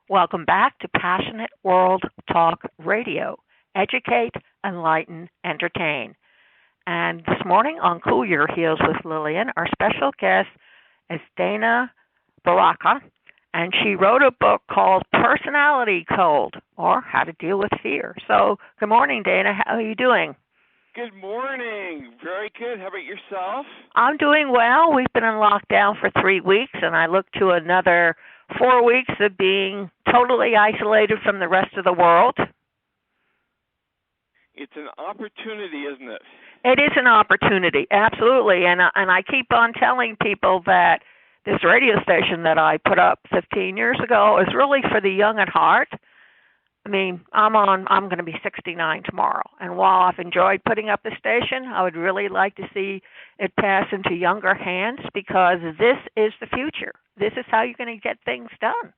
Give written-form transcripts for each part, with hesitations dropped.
Welcome back to Passionate World Talk Radio. Educate, enlighten, entertain. And this morning on Cool Your Heels with Lillian, our special guest is Dana Borowka, and she wrote a book called Personality Code, or How to Deal with Fear. So, good morning, Dana. How are you doing? Good morning. Very good. How about yourself? I'm doing well. We've been in lockdown for 3 weeks, and I look to another 4 weeks of being totally isolated from the rest of the world. It's an opportunity, isn't it? It is an opportunity, absolutely. And I keep on telling people that this radio station that I put up 15 years ago is really for the young at heart. I mean, I'm going to be 69 tomorrow, and while I've enjoyed putting up the station, I would really like to see it pass into younger hands because this is the future. This is how you're going to get things done.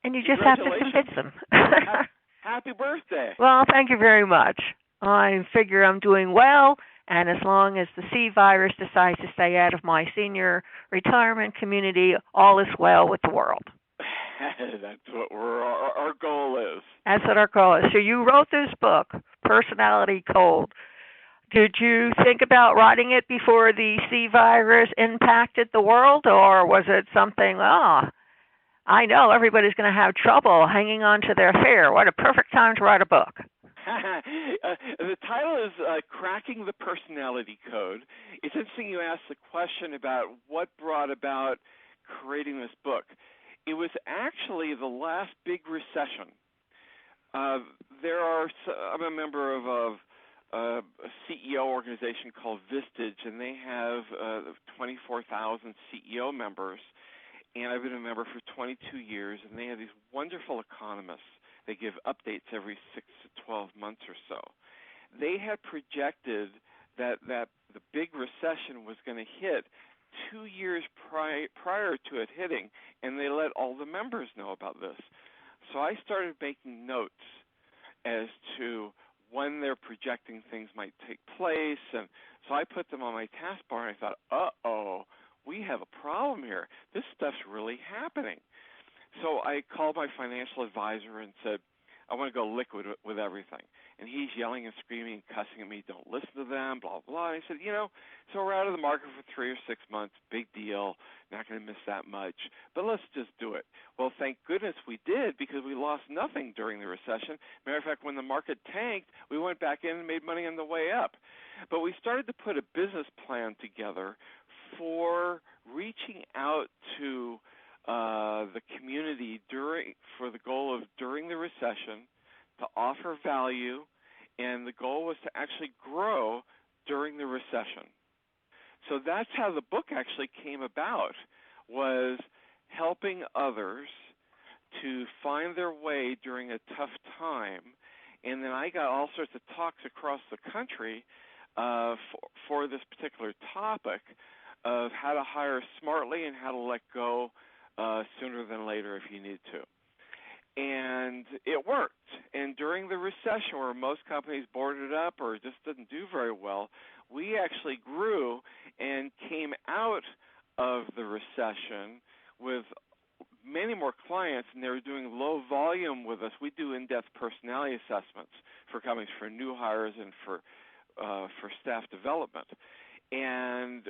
And you just have to convince them. Happy birthday. Well, thank you very much. I figure I'm doing well, and as long as the C virus decides to stay out of my senior retirement community, all is well with the world. That's what our goal is. That's what our goal is. So you wrote this book, Personality Code. Did you think about writing it before the C virus impacted the world, or was it something, I know everybody's going to have trouble hanging on to their fear. What a perfect time to write a book. The title is Cracking the Personality Code. It's interesting you asked the question about what brought about creating this book. It was actually the last big recession. I'm a member of a CEO organization called Vistage, and they have 24,000 CEO members. And I've been a member for 22 years, and they have these wonderful economists. They give updates every 6 to 12 months or so. They had projected that the big recession was going to hit 2 years prior to it hitting, and they let all the members know about this. So I started making notes as to when they're projecting things might take place, and so I put them on my taskbar, and I thought, we have a problem here. This stuff's really happening. So I called my financial advisor and said, I want to go liquid with everything. And he's yelling and screaming and cussing at me, don't listen to them, blah, blah. And I said, so we're out of the market for 3 or 6 months, big deal, not going to miss that much, but let's just do it. Well, thank goodness we did because we lost nothing during the recession. Matter of fact, when the market tanked, we went back in and made money on the way up. But we started to put a business plan together for reaching out to the community for the goal of during the recession to offer value, and the goal was to actually grow during the recession. So that's how the book actually came about, was helping others to find their way during a tough time. And then I got all sorts of talks across the country for this particular topic of how to hire smartly and how to let go sooner than later if you need to. And it worked. And during the recession where most companies boarded up or just didn't do very well, we actually grew and came out of the recession with many more clients, and they were doing low volume with us. We do in-depth personality assessments for companies, for new hires and for staff development. And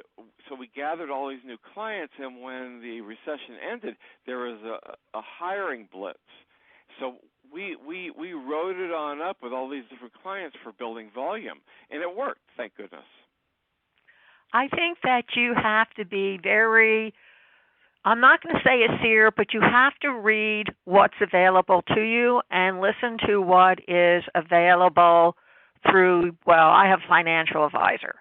so we gathered all these new clients, and when the recession ended, there was a hiring blitz. So we rode it on up with all these different clients for building volume, and it worked, thank goodness. I think that you have to be very, I'm not going to say a seer, but you have to read what's available to you and listen to what is available through, I have a financial advisor.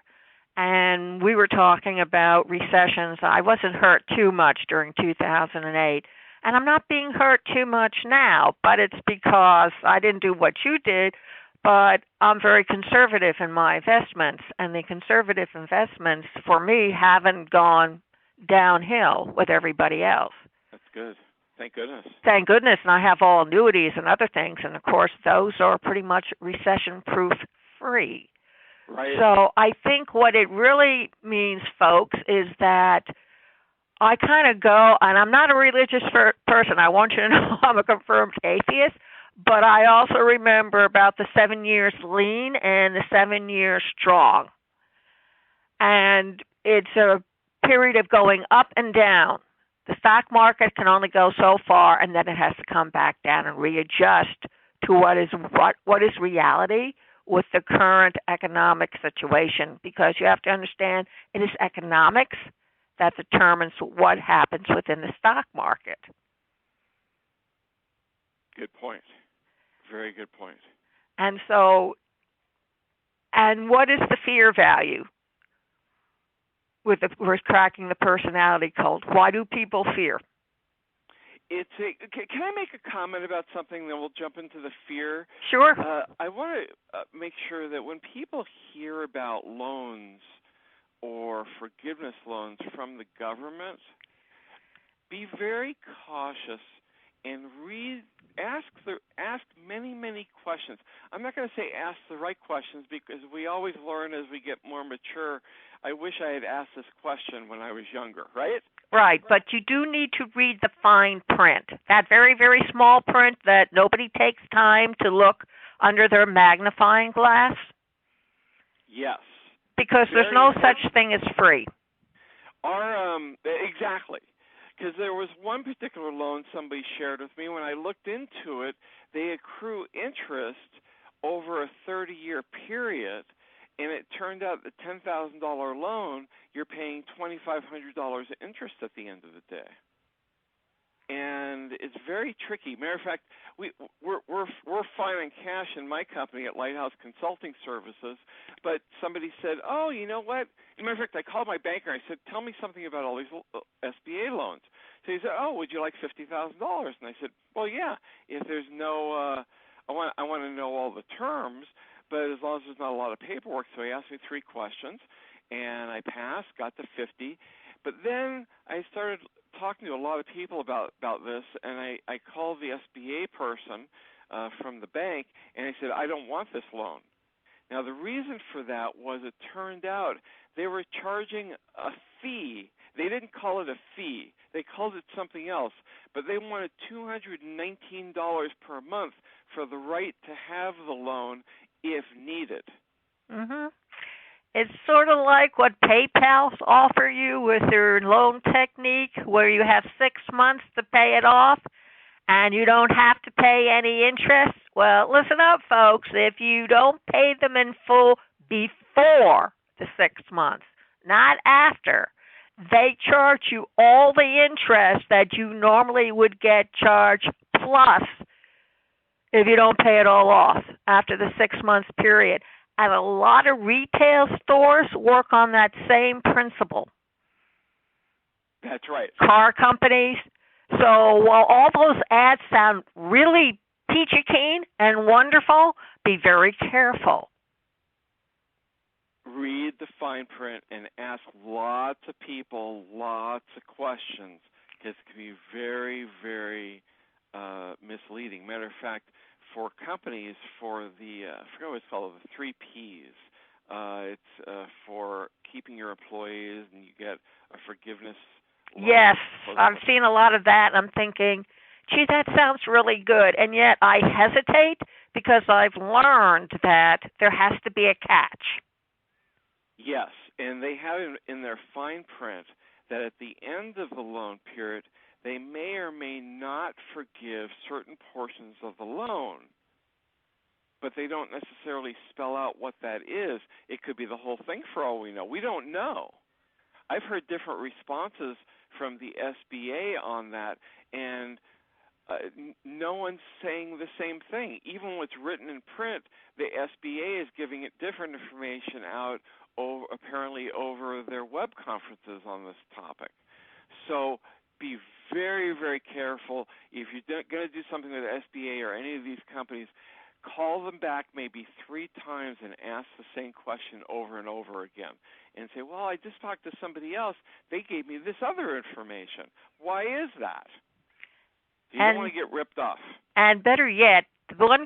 And we were talking about recessions. I wasn't hurt too much during 2008. And I'm not being hurt too much now, but it's because I didn't do what you did, but I'm very conservative in my investments. And the conservative investments, for me, haven't gone downhill with everybody else. That's good. Thank goodness. Thank goodness. And I have all annuities and other things. And, of course, those are pretty much recession-proof free. Right. So I think what it really means, folks, is that I kind of go, and I'm not a religious person. I want you to know I'm a confirmed atheist, but I also remember about the 7 years lean and the 7 years strong. And it's a period of going up and down. The stock market can only go so far, and then it has to come back down and readjust to what is reality with the current economic situation, because you have to understand it is economics that determines what happens within the stock market. Good point. Very good point. And what is the fear value with cracking the personality code? Why do people fear? Can I make a comment about something, then we'll jump into the fear? Sure. I want to make sure that when people hear about loans or forgiveness loans from the government, be very cautious and ask many questions. I'm not going to say ask the right questions, because we always learn as we get more mature. I wish I had asked this question when I was younger, right? Right, but you do need to read the fine print, that very, very small print that nobody takes time to look under their magnifying glass. Yes. Because there's no such thing as free. Exactly. Because there was one particular loan somebody shared with me. When I looked into it, they accrue interest over a 30-year period, and it turned out the $10,000 loan, you're paying $2,500 interest at the end of the day. And it's very tricky. Matter of fact, we're fine on cash in my company at Lighthouse Consulting Services, but somebody said, oh, you know what? Matter of fact, I called my banker. I said, tell me something about all these SBA loans. So he said, oh, would you like $50,000? And I said, well, yeah. If there's no, I want to know all the terms, but as long as there's not a lot of paperwork. So he asked me 3 questions, and I passed, got to 50. But then I started talking to a lot of people about this, and I called the SBA person from the bank, and I said, I don't want this loan. Now, the reason for that was it turned out they were charging a fee. They didn't call it a fee. They called it something else, but they wanted $219 per month for the right to have the loan if needed. Mm-hmm. It's sort of like what PayPal offer you with their loan technique, where you have 6 months to pay it off, and you don't have to pay any interest. Well, listen up, folks. If you don't pay them in full before the 6 months, not after, they charge you all the interest that you normally would get charged plus if you don't pay it all off after the 6 months period. And a lot of retail stores work on that same principle. That's right. Car companies. So while all those ads sound really peachy keen and wonderful, be very careful. Read the fine print and ask lots of people lots of questions, because it can be very, very misleading. Matter of fact, for companies, for the, I forget what it's called, the 3 Ps. It's for keeping your employees, and you get a forgiveness loan. Yes, I've seen a lot of that, and I'm thinking, gee, that sounds really good. And yet I hesitate because I've learned that there has to be a catch. Yes, and they have in their fine print that at the end of the loan period, they may or may not forgive certain portions of the loan, but they don't necessarily spell out what that is. It could be the whole thing for all we know. We don't know. I've heard different responses from the SBA on that, and no one's saying the same thing. Even what's written in print, the SBA is giving it different information out apparently over their web conferences on this topic. So be very, very careful. If you're going to do something with the SBA or any of these companies, call them back maybe 3 times and ask the same question over and over again. And say, well, I just talked to somebody else. They gave me this other information. Why is that? You don't want to get ripped off. And better yet, the one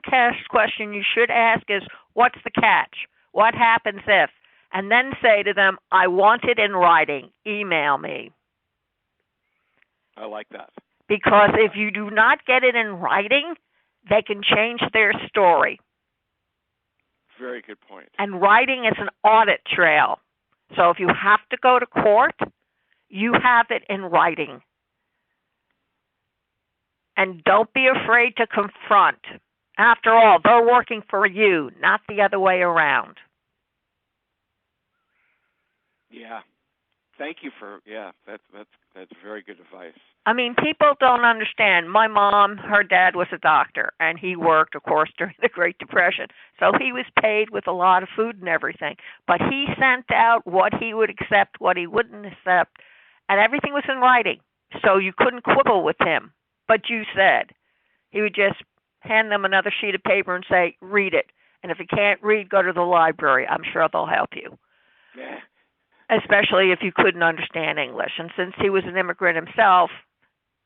question you should ask is, what's the catch? What happens if? And then say to them, I want it in writing. Email me. I like that. Because if you do not get it in writing, they can change their story. Very good point. And writing is an audit trail. So if you have to go to court, you have it in writing. And don't be afraid to confront. After all, they're working for you, not the other way around. Yeah. Thank you for that's very good advice. I mean, people don't understand. My mom, her dad was a doctor, and he worked, of course, during the Great Depression. So he was paid with a lot of food and everything. But he sent out what he would accept, what he wouldn't accept, and everything was in writing. So you couldn't quibble with him. But you said he would just hand them another sheet of paper and say, read it. And if you can't read, go to the library. I'm sure they'll help you. Yeah. Especially if you couldn't understand English. And since he was an immigrant himself,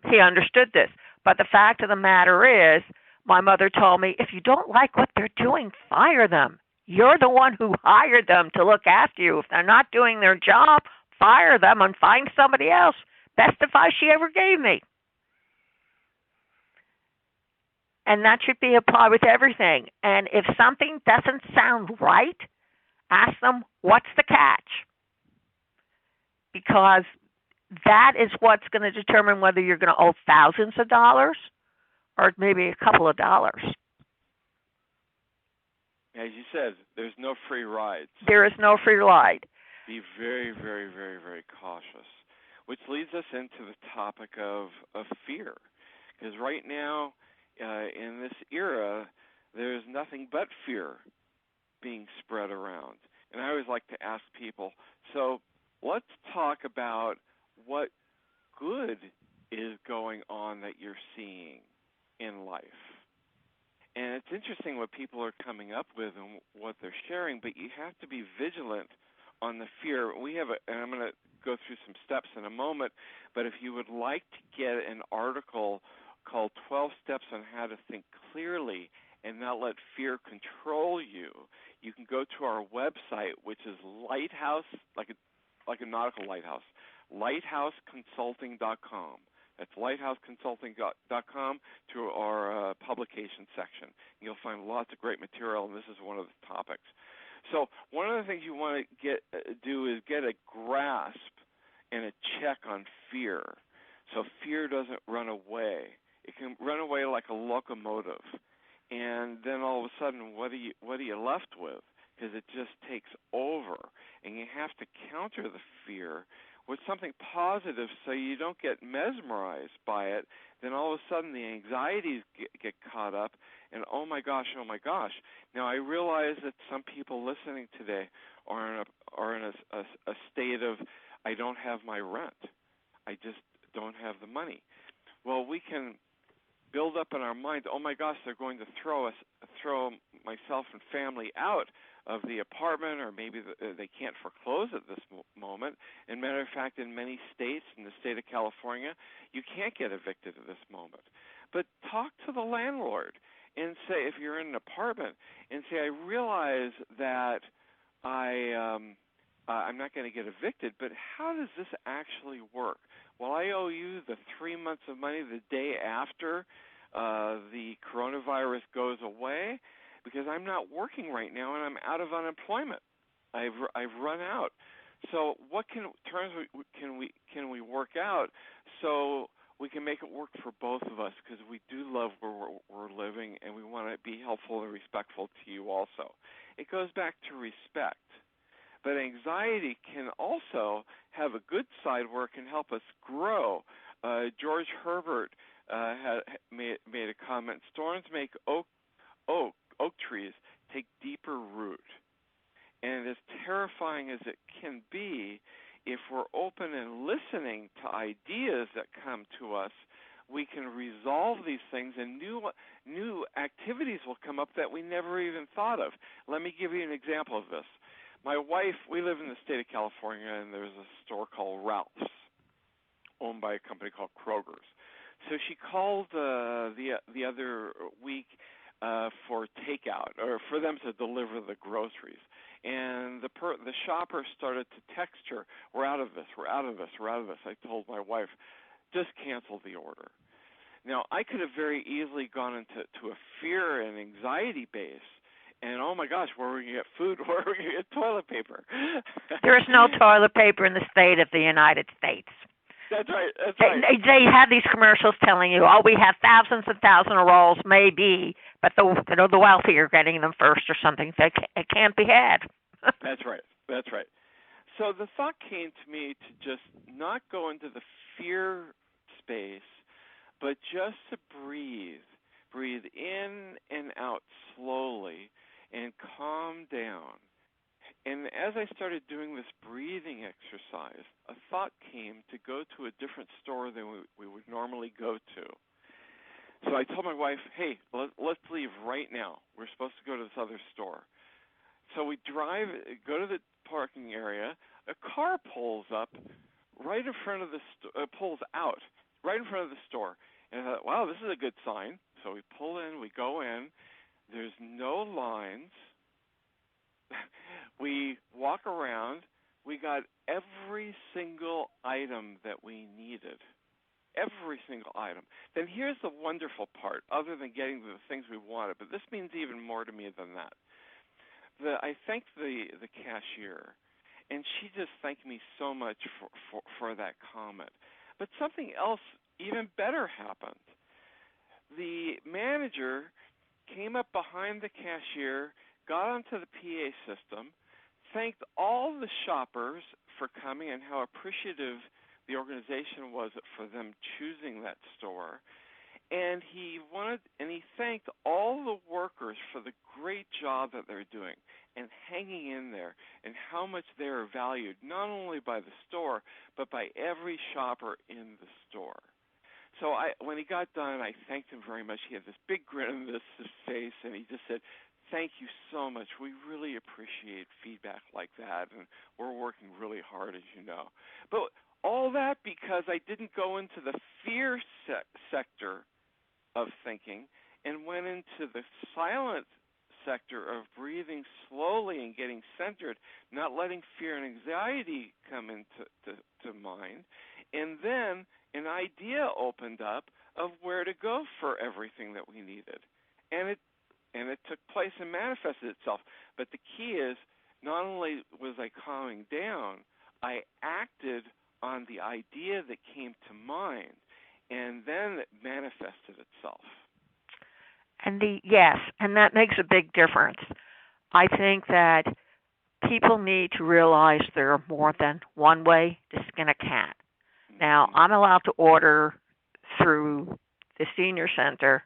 he understood this. But the fact of the matter is, my mother told me, if you don't like what they're doing, fire them. You're the one who hired them to look after you. If they're not doing their job, fire them and find somebody else. Best advice she ever gave me. And that should be applied with everything. And if something doesn't sound right, ask them, what's the catch? Because that is what's going to determine whether you're going to owe thousands of dollars or maybe a couple of dollars. As you said, there's no free rides. There is no free ride. Be very, very, very, very cautious. Which leads us into the topic of fear. Because right now, in this era, there's nothing but fear being spread around. And I always like to ask people, so let's talk about what good is going on that you're seeing in life. And it's interesting what people are coming up with and what they're sharing, but you have to be vigilant on the fear. And I'm going to go through some steps in a moment, but if you would like to get an article called 12 Steps on How to Think Clearly and Not Let Fear Control You, you can go to our website, which is Lighthouse, like a nautical lighthouse, lighthouseconsulting.com. That's lighthouseconsulting.com to our publication section. You'll find lots of great material, and this is one of the topics. So one of the things you want to do is get a grasp and a check on fear, so fear doesn't run away. It can run away like a locomotive, and then all of a sudden, what are you left with? Because it just takes over, and you have to counter the fear with something positive so you don't get mesmerized by it. Then all of a sudden the anxieties get caught up, and oh my gosh. Now I realize that some people listening today are in a state of, I don't have my rent. I just don't have the money. Well, we can build up in our mind, oh my gosh, they're going to throw myself and family out of the apartment, or maybe they can't foreclose at this moment. And matter of fact, in many states, in the state of California, you can't get evicted at this moment. But talk to the landlord and say, if you're in an apartment, and say, I realize that I'm not going to get evicted, but how does this actually work? Well, I owe you the 3 months of money the day after the coronavirus goes away, because I'm not working right now and I'm out of unemployment. I've run out. So what terms can we work out so we can make it work for both of us, because we do love where we're living and we want to be helpful and respectful to you also. It goes back to respect. But anxiety can also have a good side where it can help us grow. George Herbert made a comment, storms make oak trees take deeper root. And as terrifying as it can be, if we're open and listening to ideas that come to us, we can resolve these things, and new activities will come up that we never even thought of. Let me give you an example of this. My wife, we live in the state of California, and there's a store called Ralph's, owned by a company called Kroger's. So she called the other week for takeout, or for them to deliver the groceries. And the shopper started to text her, we're out of this. I told my wife, just cancel the order. Now, I could have very easily gone into a fear and anxiety base, and oh my gosh, where are we going to get food? Where are we going to get toilet paper? There is no toilet paper in the state of the United States. That's right. They have these commercials telling you, oh, we have thousands and thousands of rolls, maybe, but the wealthy are getting them first or something. It can't be had. That's right. So the thought came to me to just not go into the fear space, but just to breathe in and out slowly and calm down. And as I started doing this breathing exercise, a thought came to go to a different store than we would normally go to. So I told my wife, hey, let's leave right now. We're supposed to go to this other store. So we go to the parking area. A car pulls up right in front of pulls out right in front of the store. And I thought, wow, this is a good sign. So we pull in, we go in. There's no lines. We walk around. We got every single item that we needed. Every single item. Then here's the wonderful part, other than getting the things we wanted, but this means even more to me than that. I thanked the cashier, and she just thanked me so much for that comment. But something else even better happened. The manager came up behind the cashier, got onto the PA system, thanked all the shoppers for coming and how appreciative the organization was for them choosing that store. And he thanked all the workers for the great job that they're doing and hanging in there and how much they are valued, not only by the store, but by every shopper in the store. So when he got done, I thanked him very much. He had this big grin on his face, and he just said, thank you so much. We really appreciate feedback like that, and we're working really hard, as you know. But all that because I didn't go into the fear sector of thinking and went into the silent sector of breathing slowly and getting centered, not letting fear and anxiety come into mind. And then an idea opened up of where to go for everything that we needed. And it took place and manifested itself. But the key is, not only was I calming down, I acted on the idea that came to mind, and then it manifested itself. And that makes a big difference. I think that people need to realize there are more than one way to skin a cat. Now, I'm allowed to order through the senior center,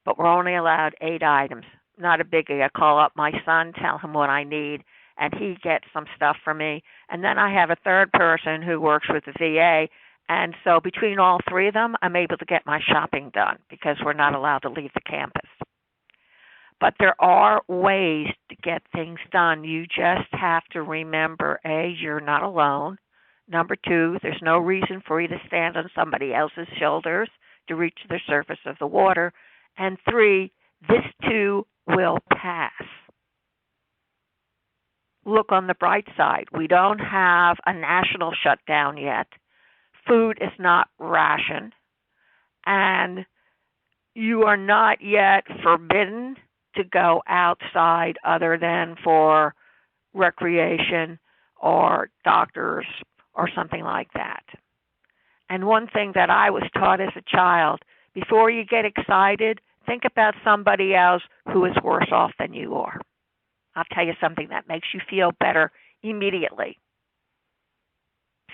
but we're only allowed 8 items. Not a biggie. I call up my son, tell him what I need, and he gets some stuff for me. And then I have a third person who works with the VA, and so between all 3 of them, I'm able to get my shopping done because we're not allowed to leave the campus. But there are ways to get things done. You just have to remember, A, you're not alone. Number 2, there's no reason for you to stand on somebody else's shoulders to reach the surface of the water. And 3, this too will pass. Look on the bright side. We don't have a national shutdown yet. Food is not rationed. And you are not yet forbidden to go outside other than for recreation or doctors or something like that. And one thing that I was taught as a child, before you get excited, think about somebody else who is worse off than you are. I'll tell you something that makes you feel better immediately.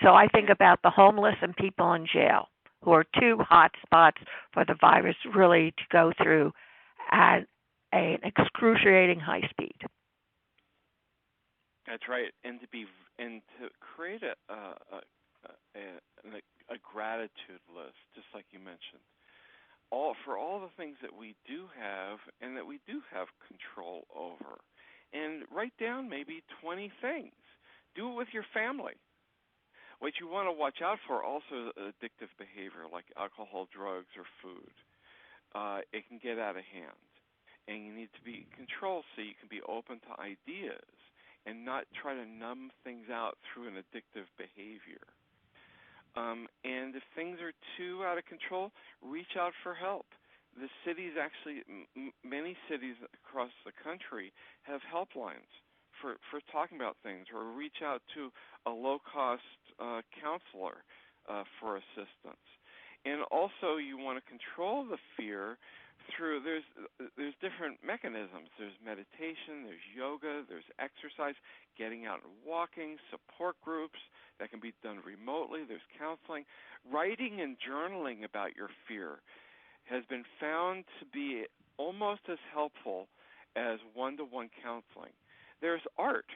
So I think about the homeless and people in jail, who are 2 hot spots for the virus really to go through at an excruciating high speed. That's right, and to create a gratitude list, just like you mentioned, for all the things that we do have and that we do have control over, and write down maybe 20 things. Do it with your family. What you want to watch out for also addictive behavior like alcohol, drugs, or food. It can get out of hand, and you need to be in control so you can be open to ideas and not try to numb things out through an addictive behavior. And if things are too out of control, reach out for help. The cities actually, many cities across the country have helplines for talking about things, or reach out to a low-cost counselor for assistance. And also, you want to control the fear through there's different mechanisms. There's meditation, there's yoga, there's exercise, getting out and walking, support groups that can be done remotely. There's counseling, writing and journaling about your fear has been found to be almost as helpful as one-to-one counseling. There's art.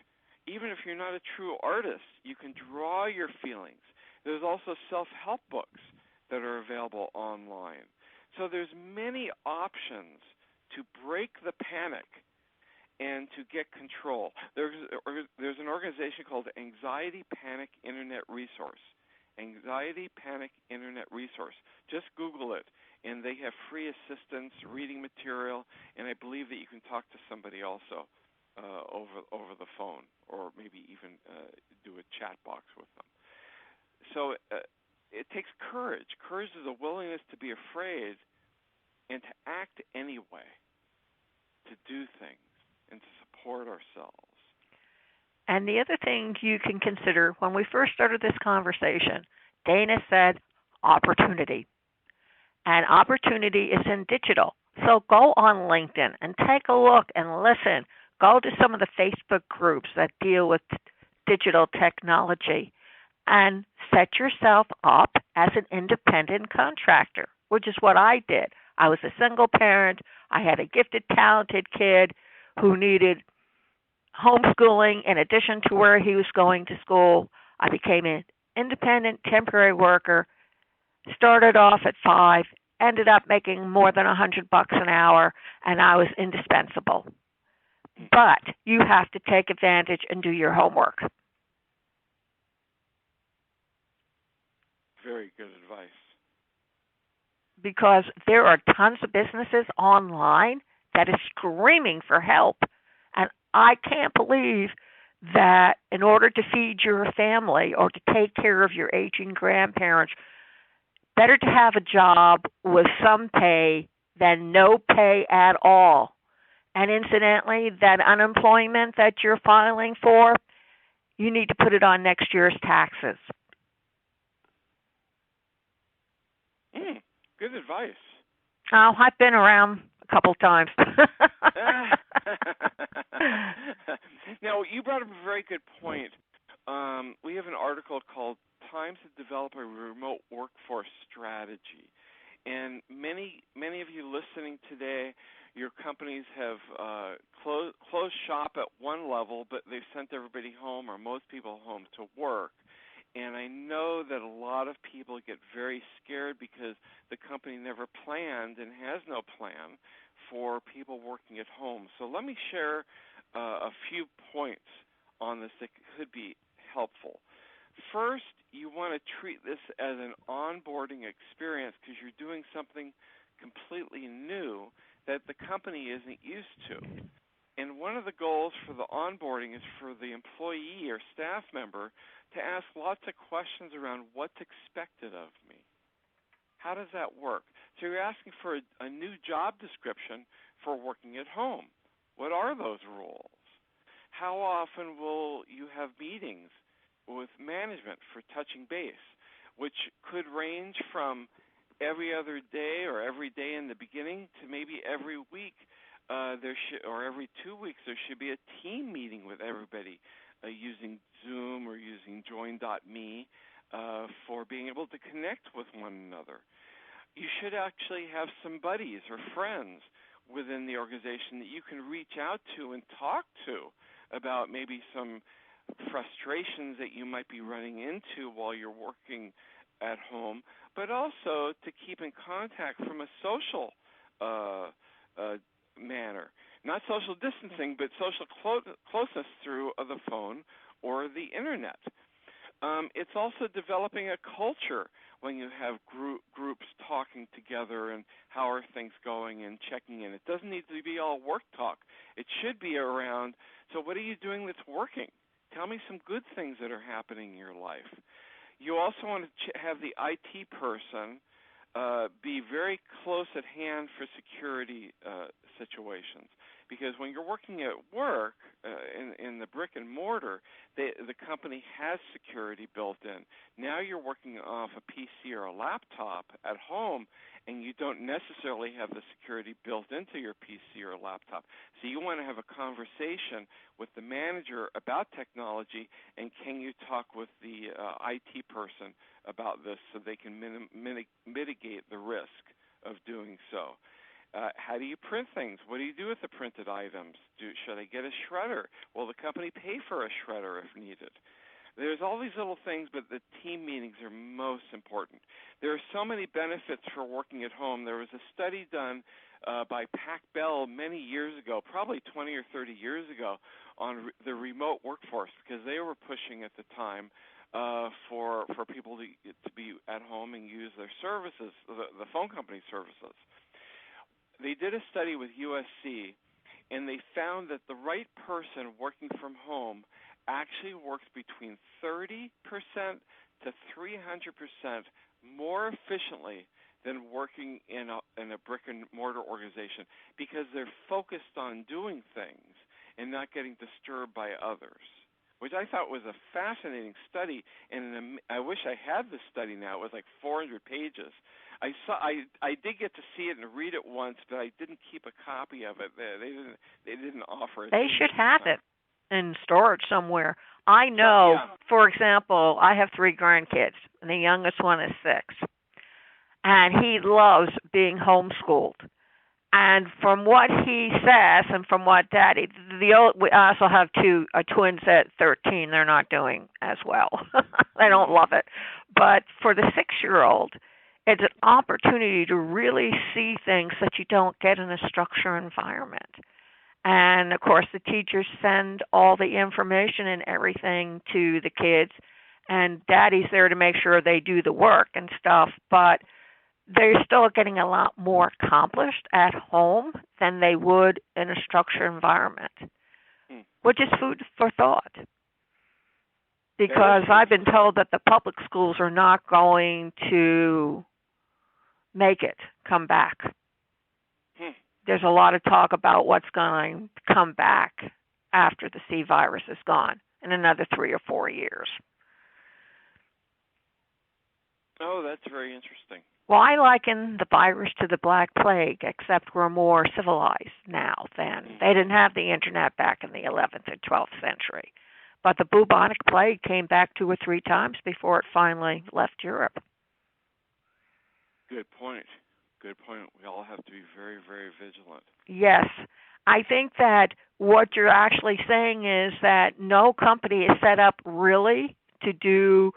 Even if you're not a true artist, you can draw your feelings. There's also self-help books that are available online. So there's many options to break the panic and to get control. There's an organization called Anxiety Panic Internet Resource. Anxiety Panic Internet Resource. Just Google it, and they have free assistance, reading material, and I believe that you can talk to somebody also over the phone, or maybe even do a chat box with them. So it takes courage. Courage is a willingness to be afraid and to act anyway, to do things and to support ourselves. And the other thing you can consider, when we first started this conversation, Dana said opportunity. And opportunity is in digital. So go on LinkedIn and take a look and listen. Go to some of the Facebook groups that deal with digital technology and set yourself up as an independent contractor, which is what I did. I was a single parent. I had a gifted, talented kid who needed homeschooling in addition to where he was going to school. I became an independent temporary worker, started off at 5, ended up making more than $100 an hour, and I was indispensable. But you have to take advantage and do your homework. Very good advice. Because there are tons of businesses online that is screaming for help. And I can't believe that in order to feed your family or to take care of your aging grandparents, better to have a job with some pay than no pay at all. And incidentally, that unemployment that you're filing for, you need to put it on next year's taxes. Good advice. Oh, I've been around a couple times. Now, you brought up a very good point. We have an article called Time to Develop a Remote Workforce Strategy. And many of you listening today, your companies have closed shop at one level, but they've sent everybody home, or most people home, to work. And I know that a lot of people get very scared because the company never planned and has no plan for people working at home. So let me share a few points on this that could be helpful. First, you want to treat this as an onboarding experience because you're doing something completely new that the company isn't used to. And one of the goals for the onboarding is for the employee or staff member to ask lots of questions around what's expected of me. How does that work? So you're asking for a new job description for working at home. What are those roles? How often will you have meetings with management for touching base, which could range from every other day or every day in the beginning to maybe every week or every 2 weeks there should be a team meeting with everybody using Zoom or using Join.me for being able to connect with one another. You should actually have some buddies or friends within the organization that you can reach out to and talk to about maybe some frustrations that you might be running into while you're working at home, but also to keep in contact from a social manner. Not social distancing, but social closeness through the phone or the internet. It's also developing a culture when you have groups talking together and how are things going and checking in. It doesn't need to be all work talk. It should be around, so what are you doing that's working? Tell me some good things that are happening in your life. You also want to have the IT person be very close at hand for security situations. Because when you're working at work in the brick and mortar, the company has security built in. Now you're working off a PC or a laptop at home, and you don't necessarily have the security built into your PC or laptop. So you want to have a conversation with the manager about technology, and can you talk with the IT person about this so they can mitigate the risk of doing so. How do you print things? What do you do with the printed items? Should I get a shredder? Will the company pay for a shredder if needed? There's all these little things, but the team meetings are most important. There are so many benefits for working at home. There was a study done by Pac Bell many years ago, probably 20 or 30 years ago, on the remote workforce, because they were pushing at the time for people to be at home and use their services, the phone company services. They did a study with USC, and they found that the right person working from home actually works between 30% to 300% more efficiently than working in a brick and mortar organization, because they're focused on doing things and not getting disturbed by others, which I thought was a fascinating study. And I wish I had this study now. It was like 400 pages. I did get to see it and read it once, but I didn't keep a copy of it. They didn't offer it. They should have it in storage somewhere. I know, for example, I have 3 grandkids, and the youngest one is 6. And he loves being homeschooled. And from what he says, and from what Daddy, we also have 2 twins at 13. They're not doing as well. They don't love it. But for the 6-year-old, it's an opportunity to really see things that you don't get in a structured environment. And, of course, the teachers send all the information and everything to the kids, and Daddy's there to make sure they do the work and stuff, but they're still getting a lot more accomplished at home than they would in a structured environment, which is food for thought. Because I've been told that the public schools are not going to make it come back. There's a lot of talk about what's going to come back after the C virus is gone in another 3 or 4 years. Oh, that's very interesting. Well, I liken the virus to the Black Plague, except we're more civilized now than they didn't have the internet back in the 11th and 12th century. But the bubonic plague came back 2 or 3 times before it finally left Europe. Good point. Good point. We all have to be very, very vigilant. Yes. I think that what you're actually saying is that no company is set up really to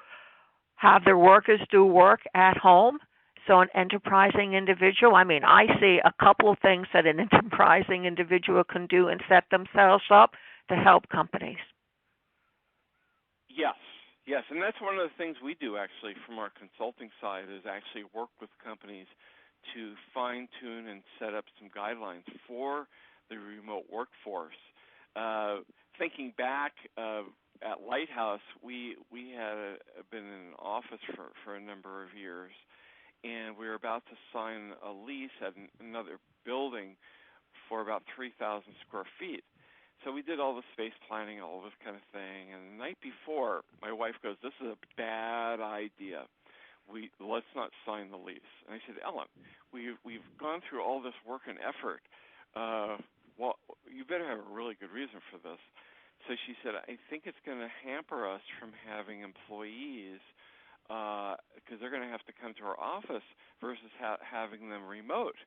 have their workers do work at home. So an enterprising individual, I mean, I see a couple of things that an enterprising individual can do and set themselves up to help companies. Yes, and that's one of the things we do actually from our consulting side is actually work with companies to fine-tune and set up some guidelines for the remote workforce. Thinking back at Lighthouse, we had been in an office for a number of years, and we were about to sign a lease at another building for about 3,000 square feet. So we did all the space planning, all this kind of thing, and the night before, my wife goes, "This is a bad idea. Let's not sign the lease." And I said, "Ellen, we've gone through all this work and effort. Well, you better have a really good reason for this." So she said, "I think it's going to hamper us from having employees because they're going to have to come to our office versus having them remote."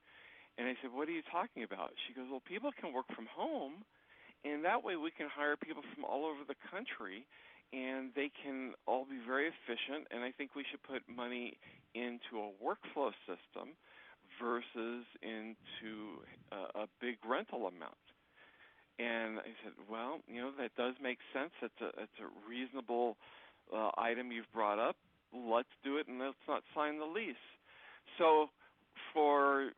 And I said, "What are you talking about?" She goes, "Well, people can work from home, and that way we can hire people from all over the country, and they can all be very efficient, and I think we should put money into a workflow system versus into a big rental amount." And I said, "Well, that does make sense. It's a reasonable item you've brought up. Let's do it, and let's not sign the lease." So for,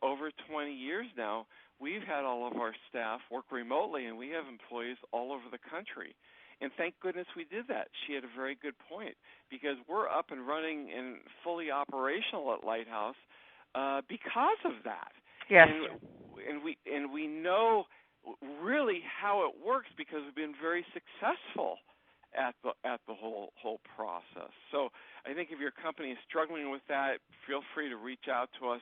over 20 years now, we've had all of our staff work remotely, and we have employees all over the country. And thank goodness we did that. She had a very good point, because we're up and running and fully operational at Lighthouse because of that. Yes. And we know really how it works, because we've been very successful at the whole process. So I think if your company is struggling with that, feel free to reach out to us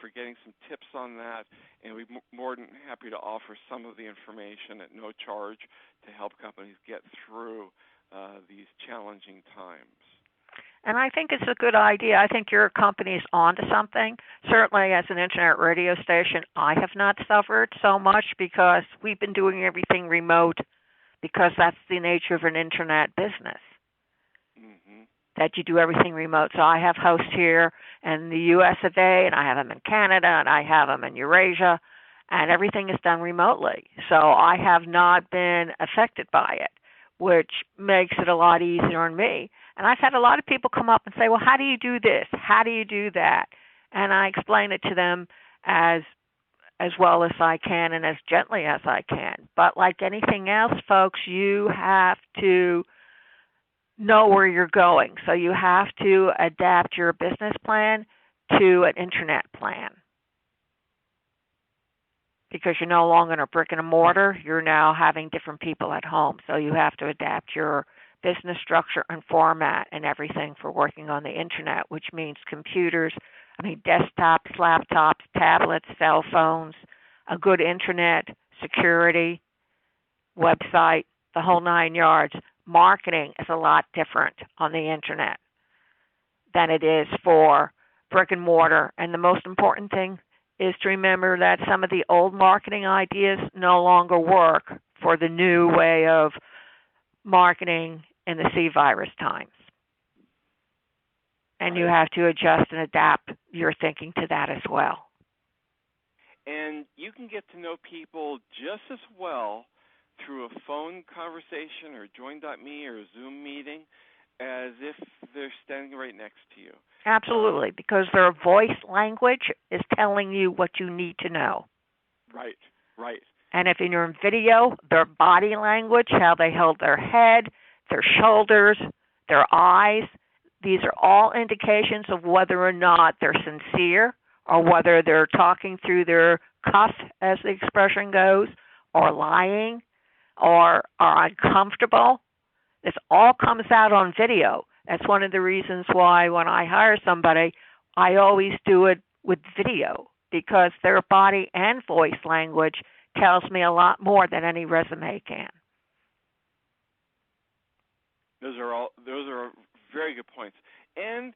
for getting some tips on that, and we're more than happy to offer some of the information at no charge to help companies get through these challenging times. And I think it's a good idea. I think your company's onto something. Certainly as an internet radio station, I have not suffered so much because we've been doing everything remote, because that's the nature of an internet business, that you do everything remote. So I have hosts here in the US of A, and I have them in Canada, and I have them in Eurasia, and everything is done remotely. So I have not been affected by it, which makes it a lot easier on me. And I've had a lot of people come up and say, well, how do you do this? How do you do that? And I explain it to them as well as I can and as gently as I can. But like anything else, folks, you have to know where you're going. So you have to adapt your business plan to an internet plan, because you're no longer in a brick and mortar. You're now having different people at home. So you have to adapt your business structure and format and everything for working on the internet, which means computers, desktops, laptops, tablets, cell phones, a good internet, security, website, the whole 9 yards. Marketing is a lot different on the internet than it is for brick and mortar. And the most important thing is to remember that some of the old marketing ideas no longer work for the new way of marketing in the C-virus times. And you have to adjust and adapt your thinking to that as well. And you can get to know people just as well through a phone conversation or Join.me or a Zoom meeting as if they're standing right next to you. Absolutely, because their voice language is telling you what you need to know. Right. And if you're in video, their body language, how they hold their head, their shoulders, their eyes, these are all indications of whether or not they're sincere or whether they're talking through their cuff, as the expression goes, or lying or are uncomfortable. This all comes out on video. That's one of the reasons why when I hire somebody, I always do it with video, because their body and voice language tells me a lot more than any resume can. Those are very good points. And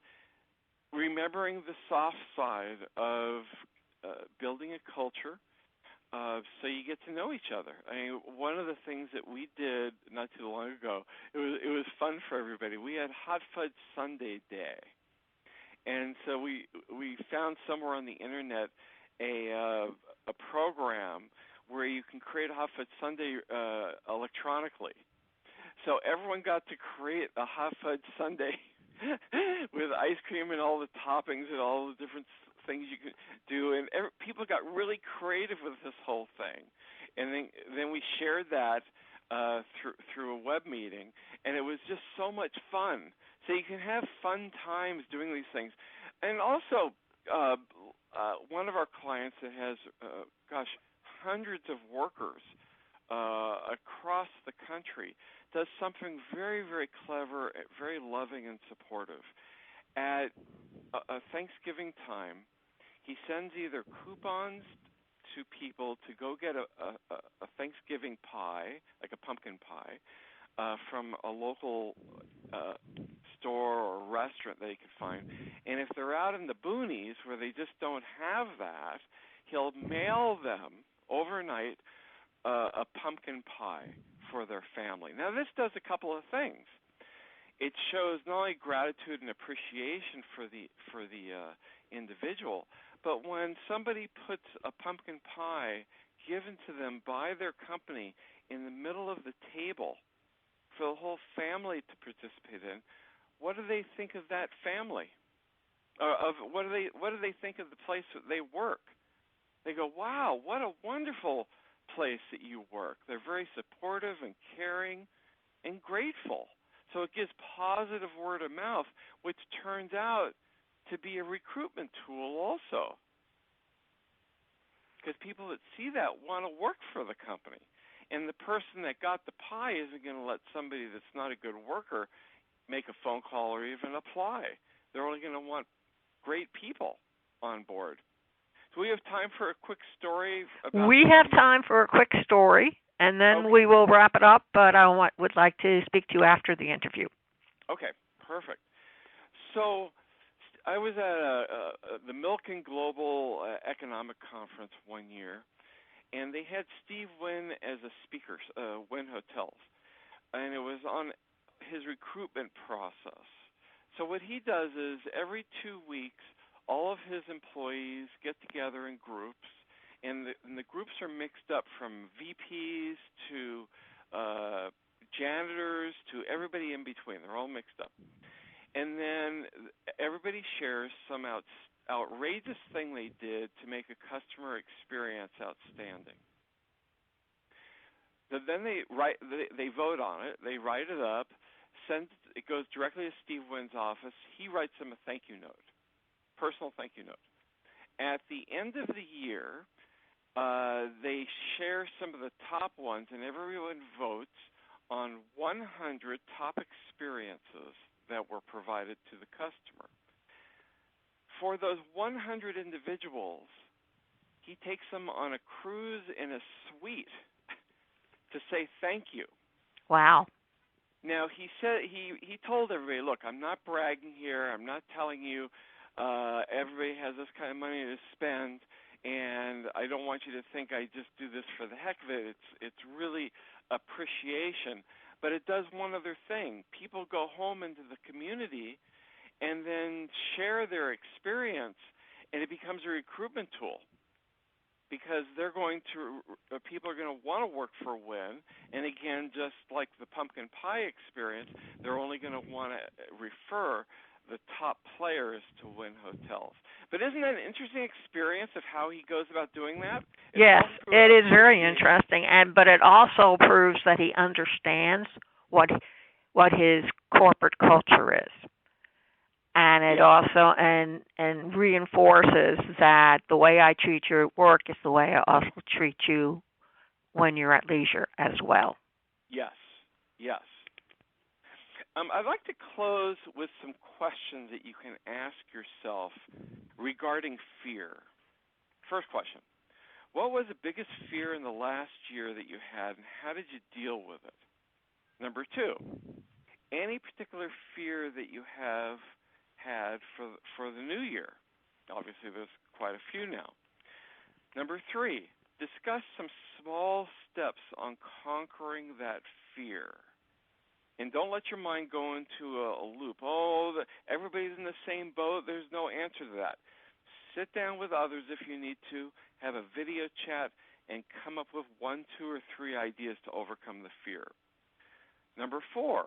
remembering the soft side of building a culture so you get to know each other. One of the things that we did not too long ago, it was fun for everybody. We had Hot Fudge Sunday Day. And so we found somewhere on the internet a program where you can create a Hot Fudge Sunday electronically. So everyone got to create a Hot Fudge Sunday with ice cream and all the toppings and all the different things you could do. And people got really creative with this whole thing. And then we shared that through a web meeting, and it was just so much fun. So you can have fun times doing these things. And also, one of our clients that has, hundreds of workers across the country does something very, very clever, very loving and supportive. At Thanksgiving time, he sends either coupons to people to go get a Thanksgiving pie, like a pumpkin pie, from a local store or restaurant they could find. And if they're out in the boonies where they just don't have that, he'll mail them overnight a pumpkin pie for their family. Now, this does a couple of things. It shows not only gratitude and appreciation for the individual, but when somebody puts a pumpkin pie given to them by their company in the middle of the table for the whole family to participate in, what do they think of that family? What do they think of the place that they work? They go, wow, what a wonderful place that you work. They're very supportive and caring. and grateful. So it gives positive word of mouth, which turns out to be a recruitment tool also. Because people that see that want to work for the company. And the person that got the pie isn't going to let somebody that's not a good worker make a phone call or even apply. They're only going to want great people on board. So we have time for a quick story about... We have time for a quick story, and then we will wrap it up, but I would like to speak to you after the interview. Okay, perfect. So I was at the Milken Global Economic Conference one year, and they had Steve Wynn as a speaker, Wynn Hotels, and it was on his recruitment process. So what he does is every 2 weeks, all of his employees get together in groups, and the groups are mixed up from VPs to janitors to everybody in between. They're all mixed up. And then everybody shares some outrageous thing they did to make a customer experience outstanding. So then they vote on it. They write it up. It goes directly to Steve Wynn's office. He writes them a thank you note, personal thank you note. At the end of the year, they share some of the top ones, and everyone votes on 100 top experiences that were provided to the customer. For those 100 individuals, he takes them on a cruise in a suite to say thank you. Wow. Now, he said he told everybody, look, I'm not bragging here. I'm not telling you everybody has this kind of money to spend, and I don't want you to think I just do this for the heck of it. It's really appreciation. But it does one other thing. People go home into the community and then share their experience, and it becomes a recruitment tool. Because people are going to want to work for Wynn, and again, just like the pumpkin pie experience, they're only going to want to refer the top players to Wynn Hotels. But isn't that an interesting experience of how he goes about doing that? Yes, it is very interesting, but it also proves that he understands what his corporate culture is. And it also and reinforces that the way I treat you at work is the way I also treat you when you're at leisure as well. Yes. I'd like to close with some questions that you can ask yourself regarding fear. First question, what was the biggest fear in the last year that you had, and how did you deal with it? Number 2, any particular fear that you have had for the new year? Obviously, there's quite a few now. Number 3, discuss some small steps on conquering that fear. And don't let your mind go into a loop. Everybody's in the same boat. There's no answer to that. Sit down with others if you need to, have a video chat, and come up with 1, 2, or 3 ideas to overcome the fear. Number 4,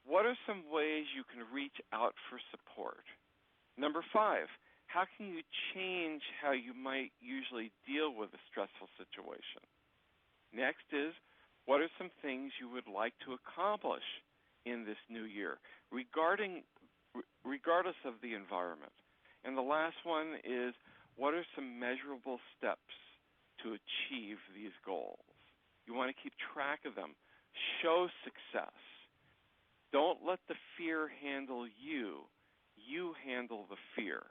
what are some ways you can reach out for support? Number 5, how can you change how you might usually deal with a stressful situation? Next is, what are some things you would like to accomplish in this new year, regardless of the environment? And the last one is, what are some measurable steps to achieve these goals? You want to keep track of them. Show success. Don't let the fear handle you. You handle the fear.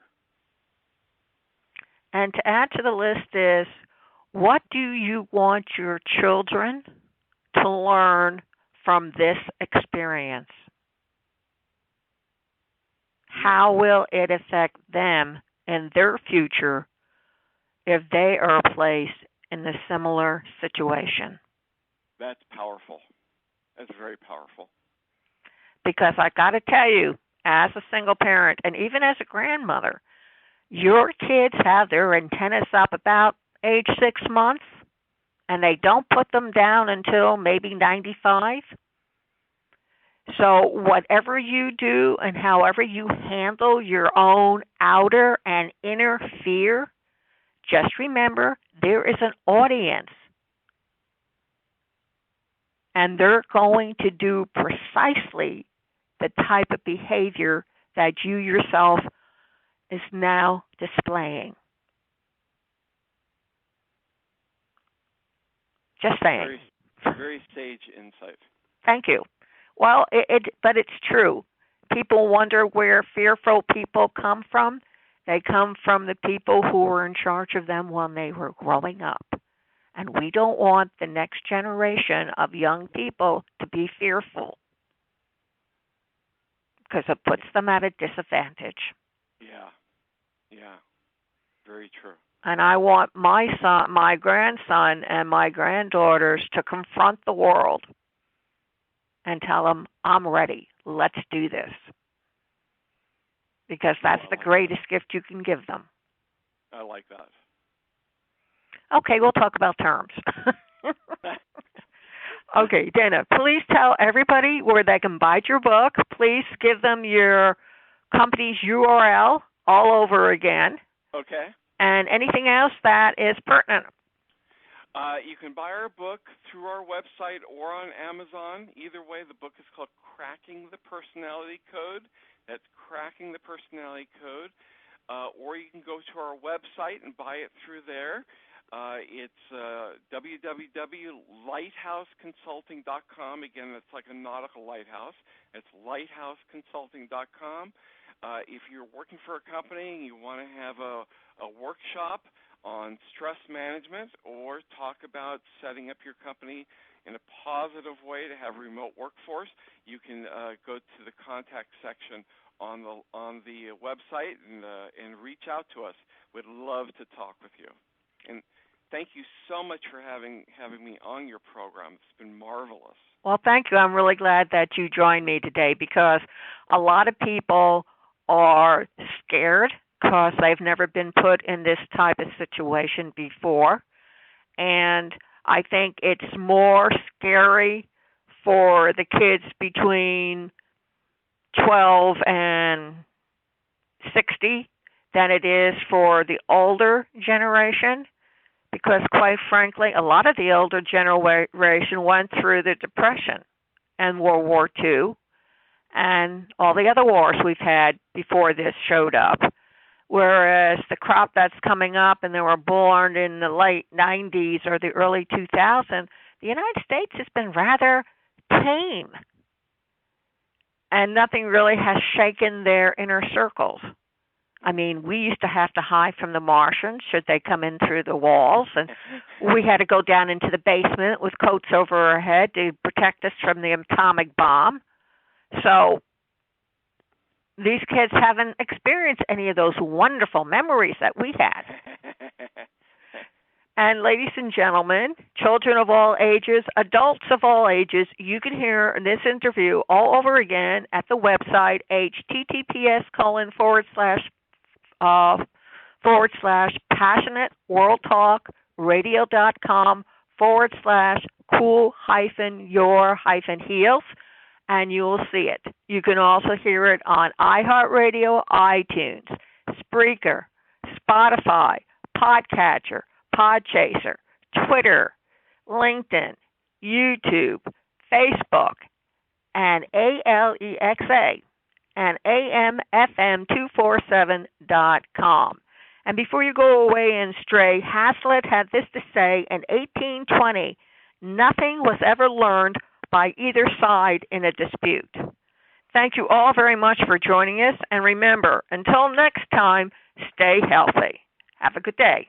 And to add to the list is, what do you want your children to learn from this experience? How will it affect them in their future if they are placed in a similar situation? That's powerful. That's very powerful. Because I got to tell you, as a single parent and even as a grandmother, your kids have their antennas up about age 6 months, and they don't put them down until maybe 95. So whatever you do and however you handle your own outer and inner fear, just remember there is an audience. and they're going to do precisely the type of behavior that you yourself is now displaying. Just saying. Very sage insight. Thank you. Well, but it's true. People wonder where fearful people come from. They come from the people who were in charge of them when they were growing up. And we don't want the next generation of young people to be fearful because it puts them at a disadvantage. Yeah, very true. And I want my son, my grandson, and my granddaughters to confront the world and tell them, I'm ready. Let's do this. Because that's the greatest gift you can give them. I like that. Okay, we'll talk about terms. Okay, Dana, please tell everybody where they can buy your book. Please give them your company's URL all over again. Okay. And anything else that is pertinent. You can buy our book through our website or on Amazon. Either way, the book is called Cracking the Personality Code. That's Cracking the Personality Code. Or you can go to our website and buy it through there. It's www.lighthouseconsulting.com. Again, it's like a nautical lighthouse. It's lighthouseconsulting.com. If you're working for a company and you want to have a workshop on stress management or talk about setting up your company in a positive way to have a remote workforce, you can go to the contact section on the website and reach out to us. We'd love to talk with you. And thank you so much for having me on your program. It's been marvelous. Well, thank you. I'm really glad that you joined me today because a lot of people are scared because they've never been put in this type of situation before. And I think it's more scary for the kids between 12 and 60 than it is for the older generation because, quite frankly, a lot of the older generation went through the Depression and World War II and all the other wars we've had before this showed up. Whereas the crop that's coming up and they were born in the late 90s or the early 2000s, the United States has been rather tame. And nothing really has shaken their inner circles. I mean, we used to have to hide from the Martians should they come in through the walls. And we had to go down into the basement with coats over our head to protect us from the atomic bomb. So these kids haven't experienced any of those wonderful memories that we had. And ladies and gentlemen, children of all ages, adults of all ages, you can hear this interview all over again at the website https://passionateworldtalkradio.com/cool-your-heels. And you will see it. You can also hear it on iHeartRadio, iTunes, Spreaker, Spotify, Podcatcher, Podchaser, Twitter, LinkedIn, YouTube, Facebook, and ALEXA, and AMFM247.com. And before you go away and stray, Hazlitt had this to say in 1820, nothing was ever learned by either side in a dispute. Thank you all very much for joining us, and remember, until next time, stay healthy. Have a good day.